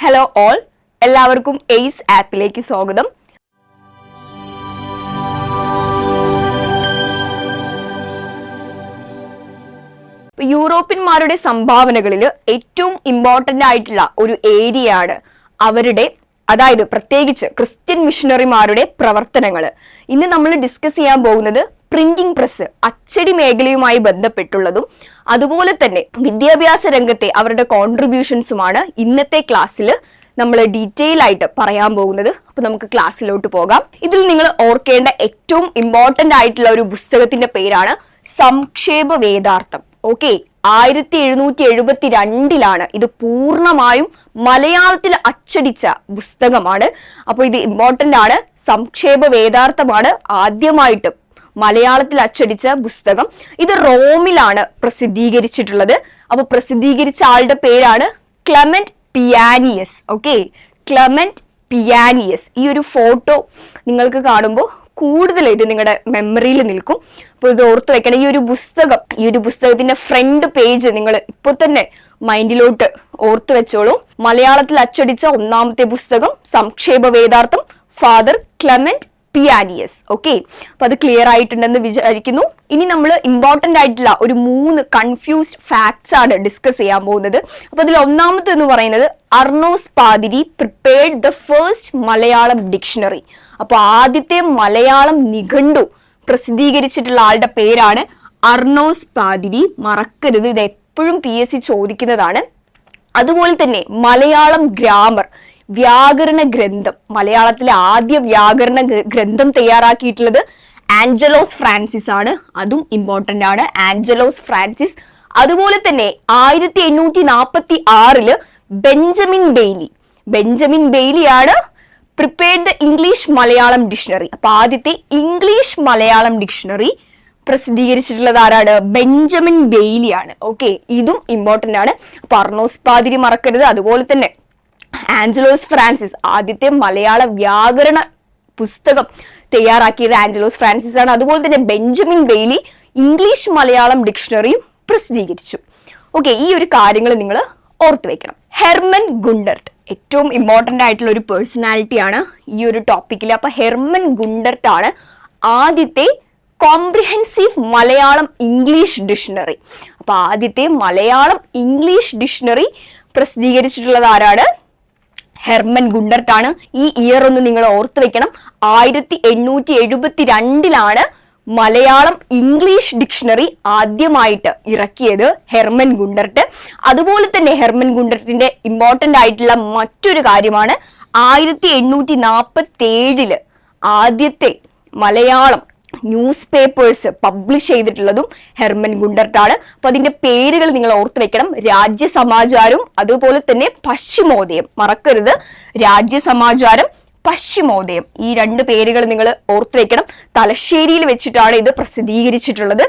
Hello all, എല്ലാവർക്കും ace ആപ്പിലേക്ക് സ്വാഗതം. യൂറോപ്യന്മാരുടെ സംഭാവനകളിൽ ഏറ്റവും ഇമ്പോർട്ടന്റ് ആയിട്ടുള്ള ഒരു ഏരിയയാണ് അവരുടെ, അതായത് പ്രത്യേകിച്ച് ക്രിസ്ത്യൻ മിഷണറിമാരുടെ പ്രവർത്തനങ്ങൾ. ഇന്ന് നമ്മൾ ഡിസ്കസ് ചെയ്യാൻ പോകുന്നത് പ്രിന്റിംഗ് പ്രസ്, അച്ചടി മേഖലയുമായി ബന്ധപ്പെട്ടുള്ളതും അതുപോലെ തന്നെ വിദ്യാഭ്യാസ രംഗത്തെ അവരുടെ കോൺട്രിബ്യൂഷൻസുമാണ് ഇന്നത്തെ ക്ലാസ്സിൽ നമ്മൾ ഡീറ്റെയിൽ ആയിട്ട് പറയാൻ പോകുന്നത്. അപ്പൊ നമുക്ക് ക്ലാസ്സിലോട്ട് പോകാം. ഇതിൽ നിങ്ങൾ ഓർക്കേണ്ട ഏറ്റവും ഇമ്പോർട്ടന്റ് ആയിട്ടുള്ള ഒരു പുസ്തകത്തിന്റെ പേരാണ് സംക്ഷേപ വേദാർത്ഥം. ഓക്കെ, 1772 ഇത് പൂർണ്ണമായും മലയാളത്തിൽ അച്ചടിച്ച പുസ്തകമാണ്. അപ്പോൾ ഇത് ഇമ്പോർട്ടന്റ് ആണ്. സംക്ഷേപ വേദാർത്ഥമാണ് ആദ്യമായിട്ട് മലയാളത്തിൽ അച്ചടിച്ച പുസ്തകം. ഇത് റോമിലാണ് പ്രസിദ്ധീകരിച്ചിട്ടുള്ളത്. അപ്പൊ പ്രസിദ്ധീകരിച്ച ആളുടെ പേരാണ് Clement Pianius. Okay, Clement Pianius. ഈ ഒരു ഫോട്ടോ നിങ്ങൾക്ക് കാണുമ്പോൾ കൂടുതൽ ഇത് നിങ്ങളുടെ മെമ്മറിയിൽ നിൽക്കും. അപ്പോൾ ഇത് ഓർത്ത് വെക്കണം. ഈ ഒരു പുസ്തകത്തിന്റെ ഫ്രണ്ട് പേജ് നിങ്ങൾ ഇപ്പോൾ തന്നെ മൈൻഡിലോട്ട് ഓർത്തു വെച്ചോളൂ. മലയാളത്തിൽ അച്ചടിച്ച ഒന്നാമത്തെ പുസ്തകം സംക്ഷേപ വേദാർത്ഥം, ഫാദർ ക്ലെമന്റ് പിയാനിയസ്. ഓക്കെ, അപ്പൊ അത് ക്ലിയർ ആയിട്ടുണ്ടെന്ന് വിചാരിക്കുന്നു. ഇനി നമ്മൾ ഇമ്പോർട്ടന്റ് ആയിട്ടുള്ള ഒരു 3 കൺഫ്യൂസ്ഡ് ഫാക്ട്സ് ആണ് ഡിസ്കസ് ചെയ്യാൻ പോകുന്നത്. അപ്പൊ അതിൽ ഒന്നാമത്തെ എന്ന് പറയുന്നത് Arnos Pathiri prepared the first Malayalam dictionary. അപ്പൊ ആദ്യത്തെ മലയാളം നിഘണ്ടു പ്രസിദ്ധീകരിച്ചിട്ടുള്ള ആളുടെ പേരാണ് അർണോസ് പാതിരി. മറക്കരുത്, ഇത് എപ്പോഴും PSC ചോദിക്കുന്നതാണ്. അതുപോലെ തന്നെ മലയാളം ഗ്രാമർ, വ്യാകരണ ഗ്രന്ഥം, മലയാളത്തിലെ ആദ്യ വ്യാകരണ ഗ്രന്ഥം തയ്യാറാക്കിയിട്ടുള്ളത് ആഞ്ചലോസ് ഫ്രാൻസിസ് ആണ്. അതും ഇമ്പോർട്ടന്റ് ആണ്, ആഞ്ചലോസ് ഫ്രാൻസിസ്. അതുപോലെ തന്നെ 1846 ബെഞ്ചമിൻ ബെയ്ലിയാണ് prepared the English Malayalam dictionary. അപ്പൊ ആദ്യത്തെ ഇംഗ്ലീഷ് മലയാളം ഡിക്ഷണറി പ്രസിദ്ധീകരിച്ചിട്ടുള്ളത് ആരാണ്? ബെഞ്ചമിൻ ബെയ്ലിയാണ്. ഓക്കെ, ഇതും ഇമ്പോർട്ടന്റ് ആണ്. അപ്പൊ അർണോസ് പാതിരി മറക്കരുത്. അതുപോലെ തന്നെ ആഞ്ചലോസ് ഫ്രാൻസിസ്, ആദ്യത്തെ മലയാള വ്യാകരണ പുസ്തകം തയ്യാറാക്കിയത് ആഞ്ചലോസ് ഫ്രാൻസിസ് ആണ്. അതുപോലെ തന്നെ ബെഞ്ചമിൻ ബെയ്ലി ഇംഗ്ലീഷ് മലയാളം ഡിക്ഷണറിയും പ്രസിദ്ധീകരിച്ചു. ഓക്കെ, ഈ ഒരു കാര്യങ്ങൾ നിങ്ങൾ ഓർത്തു വെക്കണം. ഹെർമൻ ഗുണ്ടർട്ട് ഏറ്റവും ഇമ്പോർട്ടന്റ് ആയിട്ടുള്ള ഒരു പേഴ്സണാലിറ്റിയാണ് ഈ ഒരു ടോപ്പിക്കിൽ. അപ്പൊ ഹെർമൻ ഗുണ്ടർട്ട് ആണ് ആദ്യത്തെ കോംപ്രിഹെൻസീവ് മലയാളം ഇംഗ്ലീഷ് ഡിക്ഷണറി. അപ്പൊ ആദ്യത്തെ മലയാളം ഇംഗ്ലീഷ് ഡിക്ഷണറി പ്രസിദ്ധീകരിച്ചിട്ടുള്ളത് ആരാണ്? ഹെർമൻ ഗുണ്ടർട്ട് ആണ്. ഈ ഇയർ ഒന്ന് നിങ്ങൾ ഓർത്തു വെക്കണം. 1872 മലയാളം ഇംഗ്ലീഷ് ഡിക്ഷണറി ആദ്യമായിട്ട് ഇറക്കിയത് ഹെർമൻ ഗുണ്ടർട്ട്. അതുപോലെ തന്നെ ഹെർമൻ ഗുണ്ടർട്ടിന്റെ ഇമ്പോർട്ടന്റ് ആയിട്ടുള്ള മറ്റൊരു കാര്യമാണ് 1847 ആദ്യത്തെ മലയാളം ന്യൂസ് പേപ്പേഴ്സ് പബ്ലിഷ് ചെയ്തിട്ടുള്ളതും ഹെർമൻ ഗുണ്ടർട്ടാണ്. അപ്പൊ അതിന്റെ പേരുകൾ നിങ്ങൾ ഓർത്തു വെക്കണം. രാജ്യസമാചാരം, അതുപോലെ തന്നെ പശ്ചിമോദയം. മറക്കരുത്, രാജ്യസമാചാരം, പശ്ചിമോദയം. ഈ 2 പേരുകൾ നിങ്ങൾ ഓർത്തു വെക്കണം. തലശ്ശേരിയിൽ വെച്ചിട്ടാണ് ഇത് പ്രസിദ്ധീകരിച്ചിട്ടുള്ളത്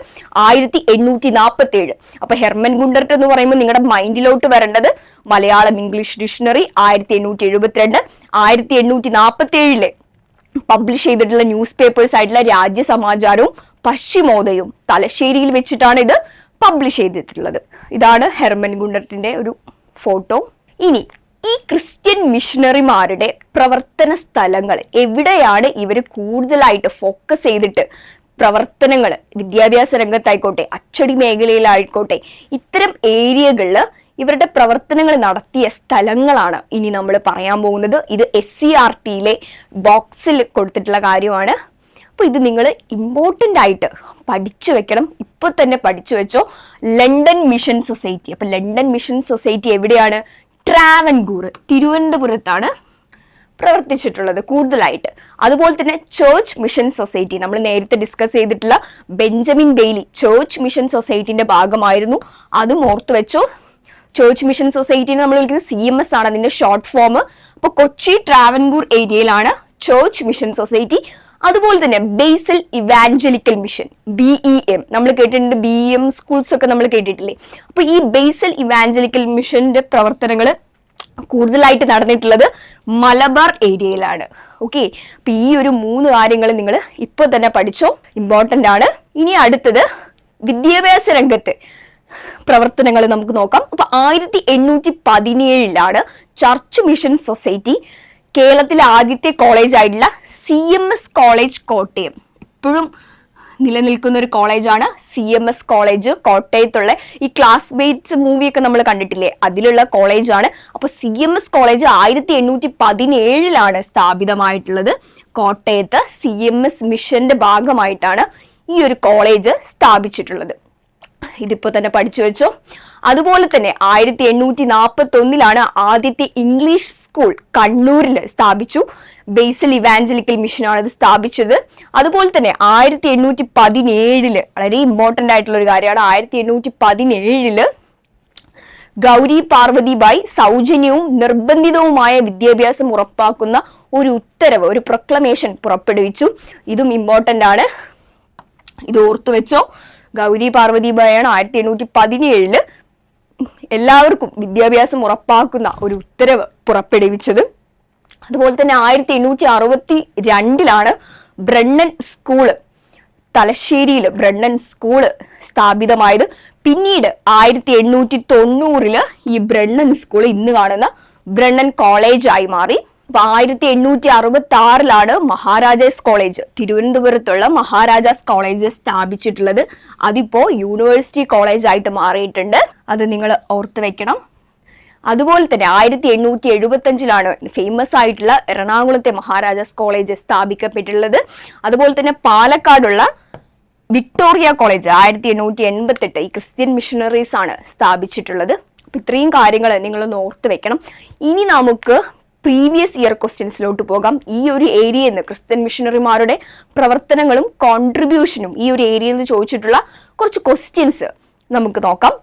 1847. അപ്പൊ ഹെർമൻ ഗുണ്ടർട്ട് എന്ന് പറയുമ്പോൾ നിങ്ങളുടെ മൈൻഡിലോട്ട് വരേണ്ടത് മലയാളം ഇംഗ്ലീഷ് ഡിക്ഷണറി 1872. 1847 പബ്ലിഷ് ചെയ്തിട്ടുള്ള ന്യൂസ് പേപ്പേഴ്സ് ആയിട്ടുള്ള രാജ്യസമാചാരവും പശ്ചിമോദയവും തലശ്ശേരിയിൽ വെച്ചിട്ടാണ് ഇത് പബ്ലിഷ് ചെയ്തിട്ടുള്ളത്. ഇതാണ് ഹെർമൻ ഗുണ്ടർട്ടിന്റെ ഒരു ഫോട്ടോ. ഇനി ഈ ക്രിസ്ത്യൻ മിഷണറിമാരുടെ പ്രവർത്തന സ്ഥലങ്ങൾ എവിടെയാണ് ഇവർ കൂടുതലായിട്ട് ഫോക്കസ് ചെയ്തിട്ട് പ്രവർത്തനങ്ങൾ, വിദ്യാഭ്യാസ രംഗത്തായിക്കോട്ടെ അച്ചടി മേഖലയിലായിക്കോട്ടെ ഇത്തരം ഏരിയകളിൽ ഇവരുടെ പ്രവർത്തനങ്ങൾ നടത്തിയ സ്ഥലങ്ങളാണ് ഇനി നമ്മൾ പറയാൻ പോകുന്നത്. ഇത് SCERTയിലെ ബോക്സിൽ കൊടുത്തിട്ടുള്ള കാര്യമാണ്. അപ്പോൾ ഇത് നിങ്ങൾ ഇമ്പോർട്ടൻ്റ് ആയിട്ട് പഠിച്ചു വെക്കണം. ഇപ്പോൾ തന്നെ പഠിച്ചു വെച്ചോ. London mission society. അപ്പോൾ ലണ്ടൻ മിഷൻ സൊസൈറ്റി എവിടെയാണ്? ട്രാവൻകൂർ, തിരുവനന്തപുരത്താണ് പ്രവർത്തിച്ചിട്ടുള്ളത് കൂടുതലായിട്ട്. അതുപോലെ തന്നെ ചേർച്ച് മിഷൻ സൊസൈറ്റി, നമ്മൾ നേരത്തെ ഡിസ്കസ് ചെയ്തിട്ടുള്ള ബെഞ്ചമിൻ ബെയ്ലി ചേർച്ച് മിഷൻ സൊസൈറ്റിന്റെ ഭാഗമായിരുന്നു. അതും ഓർത്തു വെച്ചോ. ചേർച്ച് മിഷൻ സൊസൈറ്റിനെ നമ്മൾ വിളിക്കുന്നത് CMS ആണ് അതിന്റെ ഷോർട്ട് ഫോം. അപ്പൊ കൊച്ചി ട്രാവൻകൂർ ഏരിയയിലാണ് ചേർച്ച് മിഷൻ സൊസൈറ്റി. അതുപോലെ തന്നെ ബേസൽ ഇവാഞ്ചലിക്കൽ മിഷൻ, BEM നമ്മൾ കേട്ടിട്ടുണ്ട്. BEM സ്കൂൾസ് ഒക്കെ നമ്മൾ കേട്ടിട്ടില്ലേ? അപ്പൊ ഈ ബേസൽ ഇവാഞ്ചലിക്കൽ മിഷന്റെ പ്രവർത്തനങ്ങൾ കൂടുതലായിട്ട് നടന്നിട്ടുള്ളത് മലബാർ ഏരിയയിലാണ്. ഓക്കെ, അപ്പൊ ഈ ഒരു 3 കാര്യങ്ങൾ നിങ്ങൾ ഇപ്പോൾ തന്നെ പഠിച്ചോ, ഇമ്പോർട്ടന്റ് ആണ്. ഇനി അടുത്തത് വിദ്യാഭ്യാസ രംഗത്ത് പ്രവർത്തനങ്ങൾ നമുക്ക് നോക്കാം. അപ്പൊ 1817 ചർച്ച് മിഷൻ സൊസൈറ്റി കേരളത്തിലെ ആദ്യത്തെ കോളേജ് ആയിട്ടുള്ള CMS കോളേജ് കോട്ടയം, ഇപ്പോഴും നിലനിൽക്കുന്ന ഒരു കോളേജാണ് CMS കോളേജ് കോട്ടയത്തുള്ള. ഈ ക്ലാസ്മേറ്റ്സ് മൂവിയൊക്കെ നമ്മൾ കണ്ടിട്ടില്ലേ, അതിലുള്ള കോളേജാണ്. അപ്പൊ CMS കോളേജ് 1817 സ്ഥാപിതമായിട്ടുള്ളത്. കോട്ടയത്ത് CMS മിഷന്റെ ഭാഗമായിട്ടാണ് ഈ ഒരു കോളേജ് സ്ഥാപിച്ചിട്ടുള്ളത്. ഇതിപ്പോ തന്നെ പഠിച്ചു വെച്ചോ. അതുപോലെ തന്നെ 1841 ആദ്യത്തെ ഇംഗ്ലീഷ് സ്കൂൾ കണ്ണൂരിൽ സ്ഥാപിച്ചു. ബേസിൽ ഇവാഞ്ചലിക്കൽ മിഷനാണ് ഇത് സ്ഥാപിച്ചത്. അതുപോലെ തന്നെ 1817 വളരെ ഇമ്പോർട്ടന്റ് ആയിട്ടുള്ള ഒരു കാര്യമാണ്. 1817 ഗൗരി പാർവതിബായി സൗജന്യവും നിർബന്ധിതവുമായ വിദ്യാഭ്യാസം ഉറപ്പാക്കുന്ന ഒരു ഉത്തരവ്, ഒരു പ്രൊക്ലമേഷൻ പുറപ്പെടുവിച്ചു. ഇതും ഇമ്പോർട്ടന്റ് ആണ്, ഇത് ഓർത്തു വെച്ചോ. ഗൗരി പാർവതിബായാണ് 1817 എല്ലാവർക്കും വിദ്യാഭ്യാസം ഉറപ്പാക്കുന്ന ഒരു ഉത്തരവ് പുറപ്പെടുവിച്ചത്. അതുപോലെ തന്നെ 1862 ബ്രണ്ണൻ സ്കൂള്, തലശ്ശേരിയിൽ ബ്രണ്ണൻ സ്കൂള് സ്ഥാപിതമായത്. പിന്നീട് 1890 ഈ ബ്രണ്ണൻ സ്കൂൾ ഇന്ന് കാണുന്ന ബ്രണ്ണൻ കോളേജായി മാറി. അപ്പൊ 1866 മഹാരാജാസ് കോളേജ്, തിരുവനന്തപുരത്തുള്ള മഹാരാജാസ് കോളേജ് സ്ഥാപിച്ചിട്ടുള്ളത്. അതിപ്പോ യൂണിവേഴ്സിറ്റി കോളേജ് ആയിട്ട് മാറിയിട്ടുണ്ട്, അത് നിങ്ങൾ ഓർത്ത് വെക്കണം. അതുപോലെ തന്നെ 1875 ഫേമസ് ആയിട്ടുള്ള എറണാകുളത്തെ മഹാരാജാസ് കോളേജ് സ്ഥാപിക്കപ്പെട്ടിട്ടുള്ളത്. അതുപോലെ തന്നെ പാലക്കാടുള്ള വിക്ടോറിയ കോളേജ് 1888 ഈ ക്രിസ്ത്യൻ മിഷണറീസ് ആണ് സ്ഥാപിച്ചിട്ടുള്ളത്. അപ്പൊ ഇത്രയും കാര്യങ്ങൾ നിങ്ങളൊന്ന് ഓർത്ത് വെക്കണം. ഇനി നമുക്ക് പ്രീവിയസ് ഇയർ ക്വസ്റ്റ്യൻസിലോട്ട് പോകാം. ഈ ഒരു ഏരിയയിൽ നിന്ന് ക്രിസ്ത്യൻ മിഷണറിമാരുടെ പ്രവർത്തനങ്ങളും കോൺട്രിബ്യൂഷനും ഈ ഒരു ഏരിയയിൽ നിന്ന് ചോദിച്ചിട്ടുള്ള കുറച്ച് ക്വസ്റ്റ്യൻസ് നമുക്ക് നോക്കാം.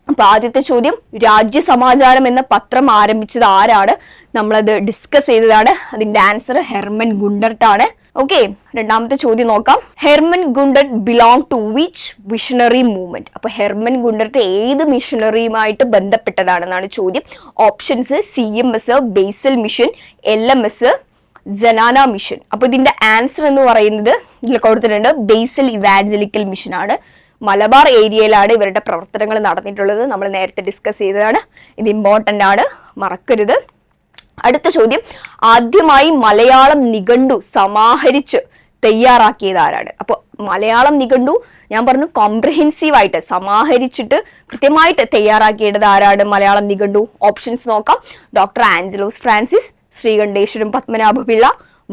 അപ്പൊ ആദ്യത്തെ ചോദ്യം, രാജ്യസമാചാരം എന്ന പത്രം ആരംഭിച്ചത് ആരാണ്? നമ്മളത് ഡിസ്കസ് ചെയ്തതാണ്. അതിന്റെ ആൻസർ ഹെർമൻ ഗുണ്ടർട്ട് ആണ്. ഓക്കെ, രണ്ടാമത്തെ ചോദ്യം നോക്കാം. Hermann Gundert belong to which missionary movement? അപ്പൊ ഹെർമൻ ഗുണ്ടർട്ട് ഏത് മിഷണറിയുമായിട്ട് ബന്ധപ്പെട്ടതാണെന്നാണ് ചോദ്യം. Options CMS, Basel mission, LMS, Zenana mission. അപ്പൊ ഇതിന്റെ ആൻസർ എന്ന് പറയുന്നത് ഇതിൽ കൊടുത്തിട്ടുണ്ട്, ബേസൽ ഇവാഞ്ചലിക്കൽ മിഷൻ ആണ്. മലബാർ ഏരിയയിലാണ് ഇവരുടെ പ്രവർത്തനങ്ങൾ നടന്നിട്ടുള്ളത്. നമ്മൾ നേരത്തെ ഡിസ്കസ് ചെയ്തതാണ്, ഇത് ഇമ്പോർട്ടന്റ് ആണ്, മറക്കരുത്. അടുത്ത ചോദ്യം, ആദ്യമായി മലയാളം നിഘണ്ടു സമാഹരിച്ച് തയ്യാറാക്കിയത് ആരാണ്? അപ്പൊ മലയാളം നിഘണ്ടു ഞാൻ പറഞ്ഞു കോംപ്രിഹെൻസീവ് ആയിട്ട് സമാഹരിച്ചിട്ട് കൃത്യമായിട്ട് തയ്യാറാക്കിയത് ആരാണ്? മലയാളം നിഘണ്ടു. ഓപ്ഷൻസ് നോക്കാം. Doctor Angelos Francis, Sreekanteswaram Padmanabha Pillai,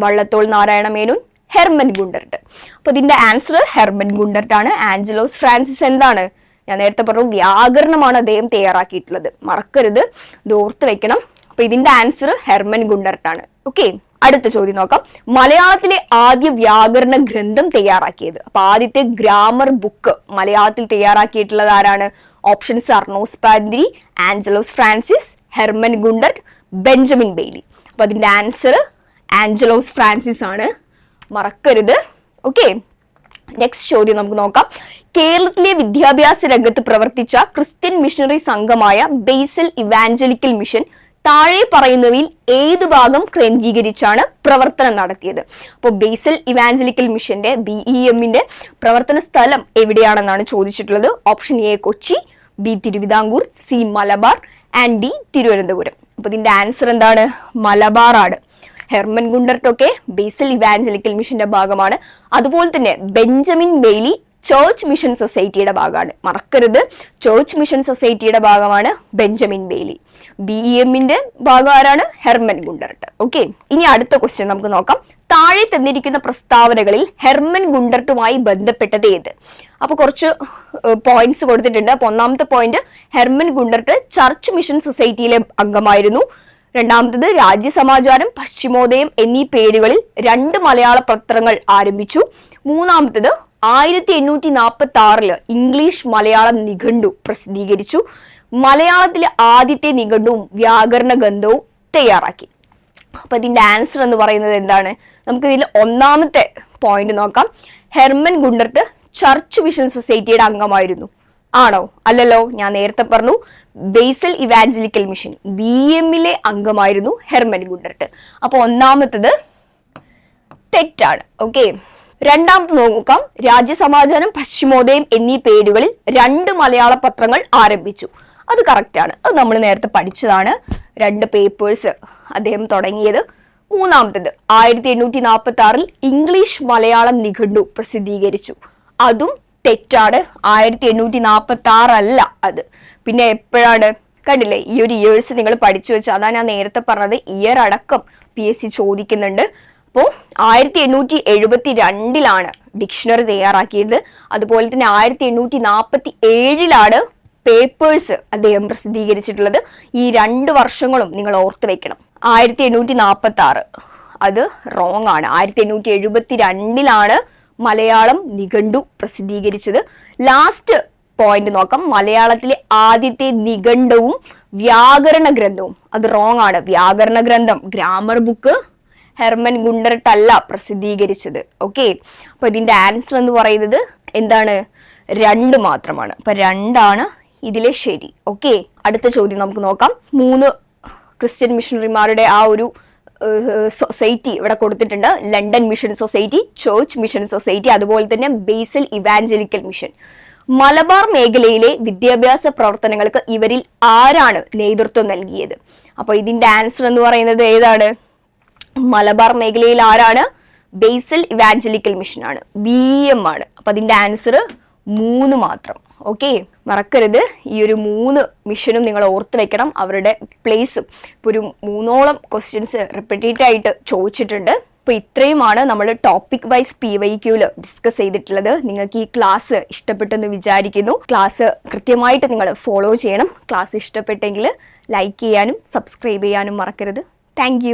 Vallathol Narayana Menon, Hermann Gundert. അപ്പൊ ഇതിന്റെ ആൻസർ ഹെർമൻ ഗുണ്ടർട്ട് ആണ്. ആഞ്ചലോസ് ഫ്രാൻസിസ് എന്താണ്? ഞാൻ നേരത്തെ പറഞ്ഞു, വ്യാകരണമാണ് അദ്ദേഹം തയ്യാറാക്കിയിട്ടുള്ളത്, മറക്കരുത്, ഇത് ഓർത്ത് വെക്കണം. അപ്പൊ ഇതിന്റെ ആൻസർ ഹെർമൻ ഗുണ്ടർട്ട് ആണ്. ഓക്കെ, അടുത്ത ചോദ്യം നോക്കാം. മലയാളത്തിലെ ആദ്യ വ്യാകരണ ഗ്രന്ഥം തയ്യാറാക്കിയത്? അപ്പൊ ആദ്യത്തെ ഗ്രാമർ ബുക്ക് മലയാളത്തിൽ തയ്യാറാക്കിയിട്ടുള്ളത് ആരാണ്? Options Arnos Padri, Angelos Francis, Hermann Gundert, Benjamin Bailey. അപ്പൊ അതിന്റെ ആൻസർ ആഞ്ചലോസ് ഫ്രാൻസിസ് ആണ്, മറക്കരുത്. ഓക്കെ, നെക്സ്റ്റ് ചോദ്യം നമുക്ക് നോക്കാം. കേരളത്തിലെ വിദ്യാഭ്യാസ രംഗത്ത് പ്രവർത്തിച്ച ക്രിസ്ത്യൻ മിഷണറി സംഘമായ ബേസൽ ഇവാഞ്ചലിക്കൽ മിഷൻ താഴെ പറയുന്നവയിൽ ഏത് ഭാഗം കേന്ദ്രീകരിച്ചാണ് പ്രവർത്തനം നടത്തിയത്? അപ്പോൾ ബേസൽ ഇവാഞ്ചലിക്കൽ മിഷന്റെ BEMന്റെ പ്രവർത്തന സ്ഥലം എവിടെയാണെന്നാണ് ചോദിച്ചിട്ടുള്ളത്. Option A Kochi, B Thiruvithamkoor, C Malabar and D Thiruvananthapuram. അപ്പൊ ഇതിന്റെ ആൻസർ എന്താണ്? മലബാർ ആണ്. ഹെർമൻ ഗുണ്ടർട്ട് ഒക്കെ ബേസൽ ഇവാഞ്ചലിക്കൽ മിഷന്റെ ഭാഗമാണ്. അതുപോലെ തന്നെ ബെഞ്ചമിൻ ബെയ്ലി ചേർച്ച് മിഷൻ സൊസൈറ്റിയുടെ ഭാഗമാണ്, മറക്കരുത്. ചേർച്ച് മിഷൻ സൊസൈറ്റിയുടെ ഭാഗമാണ് ബെഞ്ചമിൻ ബെയ്ലി. BEMന്റെ ഭാഗം ആരാണ്? Hermann Gundert. ഓക്കെ, ഇനി അടുത്ത ക്വസ്റ്റ്യൻ നമുക്ക് നോക്കാം. താഴെ തന്നിരിക്കുന്ന പ്രസ്താവനകളിൽ ഹെർമൻ ഗുണ്ടർട്ടുമായി ബന്ധപ്പെട്ടത് ഏത്? അപ്പൊ കുറച്ച് പോയിന്റ്സ് കൊടുത്തിട്ടുണ്ട്. അപ്പൊ ഒന്നാമത്തെ point, Hermann Gundert church mission സൊസൈറ്റിയിലെ അംഗമായിരുന്നു. രണ്ടാമത്തത്, രാജ്യസമാചാരം, പശ്ചിമോദയം എന്നീ പേരുകളിൽ 2 മലയാള പത്രങ്ങൾ ആരംഭിച്ചു. മൂന്നാമത്തത്, 1846 ഇംഗ്ലീഷ് മലയാളം നിഘണ്ടു പ്രസിദ്ധീകരിച്ചു. മലയാളത്തിലെ ആദ്യത്തെ നിഘണ്ടുവും വ്യാകരണ ഗ്രന്ഥവും തയ്യാറാക്കി. അപ്പൊ ഇതിന്റെ ആൻസർ എന്ന് പറയുന്നത് എന്താണ്? നമുക്ക് ഇതിൽ ഒന്നാമത്തെ പോയിന്റ് നോക്കാം. ഹെർമൻ ഗുണ്ടർട്ട് ചർച്ച് മിഷൻ സൊസൈറ്റിയുടെ അംഗമായിരുന്നു. ആണോ? അല്ലല്ലോ. ഞാൻ നേരത്തെ പറഞ്ഞു ബേസൽ ഇവാഞ്ചലിക്കൽ മിഷൻ BEMലെ അംഗമായിരുന്നു ഹെർമൻ ഗുണ്ടർട്ട്. അപ്പൊ ഒന്നാമത്തത് തെറ്റാണ്. ഓക്കെ, രണ്ടാമത് നോക്കാം, രാജ്യസമാചാരം, പശ്ചിമോദയം എന്നീ പേരുകളിൽ 2 മലയാള പത്രങ്ങൾ ആരംഭിച്ചു. അത് കറക്റ്റ് ആണ്. അത് നമ്മൾ നേരത്തെ പഠിച്ചതാണ്. 2 പേപ്പേഴ്സ് അദ്ദേഹം തുടങ്ങിയത്. മൂന്നാമത്തേത് 1846 ഇംഗ്ലീഷ് മലയാളം നിഘണ്ടു പ്രസിദ്ധീകരിച്ചു. അതും തെറ്റാണ്. 1846 അല്ല അത്. പിന്നെ എപ്പോഴാണ്? കണ്ടില്ലേ, ഈ ഒരു ഇയേഴ്സ് നിങ്ങൾ പഠിച്ചു വെച്ചു. അതാണ് ഞാൻ നേരത്തെ പറഞ്ഞത്, ഇയർ അടക്കം PSC ചോദിക്കുന്നുണ്ട്. അപ്പോൾ 1872 ഡിക്ഷണറി തയ്യാറാക്കിയത്. അതുപോലെ തന്നെ 1847 പേപ്പേഴ്സ് അദ്ദേഹം പ്രസിദ്ധീകരിച്ചിട്ടുള്ളത്. ഈ 2 വർഷങ്ങളും നിങ്ങൾ ഓർത്ത് വെക്കണം. 1846 അത് റോങ് ആണ്. 1872 മലയാളം നിഘണ്ടു പ്രസിദ്ധീകരിച്ചത്. ലാസ്റ്റ് പോയിന്റ് നോക്കാം, മലയാളത്തിലെ ആദ്യത്തെ നിഘണ്ടുവും വ്യാകരണ ഗ്രന്ഥവും. അത് റോങ് ആണ്. വ്യാകരണ ഗ്രന്ഥം, ഗ്രാമർ ബുക്ക് ഹെർമൻ ഗുണ്ടർട്ട് അല്ല പ്രസിദ്ധീകരിച്ചത്. ഓക്കെ, അപ്പൊ ഇതിന്റെ ആൻസർ എന്ന് പറയുന്നത് എന്താണ്? 2 മാത്രമാണ്. അപ്പൊ 2 ഇതിലെ ശരി. ഓക്കെ, അടുത്ത ചോദ്യം നമുക്ക് നോക്കാം. 3 ക്രിസ്ത്യൻ മിഷണറിമാരുടെ ആ ഒരു സൊസൈറ്റി ഇവിടെ കൊടുത്തിട്ടുണ്ട്. London mission society, church mission society, അതുപോലെ തന്നെ ബേസൽ ഇവാഞ്ചലിക്കൽ മിഷൻ. മലബാർ മേഖലയിലെ വിദ്യാഭ്യാസ പ്രവർത്തനങ്ങൾക്ക് ഇവരിൽ ആരാണ് നേതൃത്വം നൽകിയത്? അപ്പൊ ഇതിന്റെ ആൻസർ എന്ന് പറയുന്നത് ഏതാണ്? മലബാർ മേഖലയിൽ ആരാണ്? ബേസൽ ഇവാഞ്ചലിക്കൽ മിഷൻ ആണ്, BEM ആണ്. അപ്പൊ അതിന്റെ ആൻസർ 3 മാത്രം. ഓക്കെ, മറക്കരുത്. ഈ ഒരു 3 മിഷനും നിങ്ങൾ ഓർത്ത് വെക്കണം, അവരുടെ പ്ലേസും. ഇപ്പൊ ഒരു 3ഓളം ക്വസ്റ്റ്യൻസ് റിപ്പീറ്റഡ് ആയിട്ട് ചോദിച്ചിട്ടുണ്ട്. അപ്പൊ ഇത്രയുമാണ് നമ്മൾ ടോപ്പിക് വൈസ് PYQൽ ഡിസ്കസ് ചെയ്തിട്ടുള്ളത്. നിങ്ങൾക്ക് ഈ ക്ലാസ് ഇഷ്ടപ്പെട്ടെന്ന് വിചാരിക്കുന്നു. ക്ലാസ് കൃത്യമായിട്ട് നിങ്ങൾ ഫോളോ ചെയ്യണം. ക്ലാസ് ഇഷ്ടപ്പെട്ടെങ്കിൽ ലൈക്ക് ചെയ്യാനും സബ്സ്ക്രൈബ് ചെയ്യാനും മറക്കരുത്. താങ്ക്